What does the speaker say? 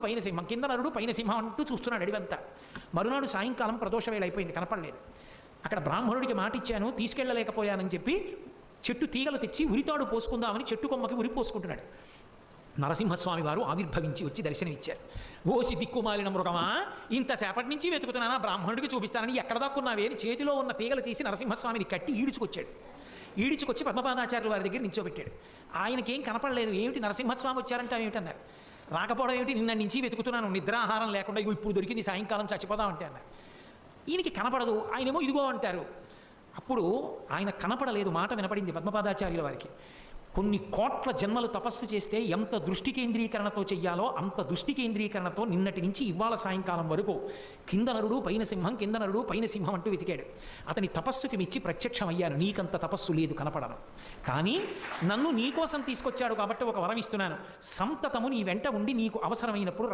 పైన సింహం, కింద నరుడు పైన సింహం అంటూ చూస్తున్నాడు అడివంతా. మరునాడు సాయంకాలం ప్రదోష వేళ అయిపోయింది, కనపడలేదు. అక్కడ బ్రాహ్మణుడికి మాట ఇచ్చాను, తీసుకెళ్ళలేకపోయానని చెప్పి చెట్టు తీగలు తెచ్చి ఉరితాడు పోసుకుందామని చెట్టు కొమ్మకి ఉరి పోసుకుంటున్నాడు. నరసింహస్వామి వారు ఆవిర్భవించి వచ్చి దర్శనమిచ్చారు. ఓసి దిక్కుమాలిన మృగమా, ఇంతసేపటి నుంచి వెతుకుతున్నానా, బ్రాహ్మణుడికి చూపిస్తానని ఎక్కడ దాక్కున్నావే అని చేతిలో ఉన్న తీగలు తీసి నరసింహస్వామిని కట్టి ఈడ్చుకొచ్చాడు. ఈడ్చుకొచ్చి పద్మపాదాచార్యుల వారి దగ్గర నిల్చోబెట్టాడు. ఆయనకేం కనపడలేదు. ఏమిటి నరసింహస్వామి వచ్చారంటే ఏమిటన్నారు. రాకపోవడం ఏమిటి, నిన్న నుంచి వెతుకుతున్నాను నిద్రాహారం లేకుండా, ఇగో ఇప్పుడు దొరికింది, సాయంకాలం చచ్చిపోదామంటే అన్నారు. ఈయనకి కనపడదు, ఆయనేమో ఇదిగో అంటారు. అప్పుడు ఆయన కనపడలేదు, మాట వినపడింది పద్మపాదాచార్యుల వారికి. కొన్ని కోట్ల జన్మలు తపస్సు చేస్తే ఎంత దృష్టి కేంద్రీకరణతో చెయ్యాలో అంత దృష్టి కేంద్రీకరణతో నిన్నటి నుంచి ఇవాళ సాయంకాలం వరకు కింద నరుడు పైన సింహం, కింద నరుడు పైన సింహం అంటూ వెతికాడు. అతని తపస్సుకి మెచ్చి ప్రత్యక్షమయ్యాను. నీకంత తపస్సు లేదు, కనపడను, కానీ నన్ను నీకోసం తీసుకొచ్చాడు కాబట్టి ఒక వరం ఇస్తున్నాను. సంతతము నీ వెంట ఉండి నీకు అవసరమైనప్పుడు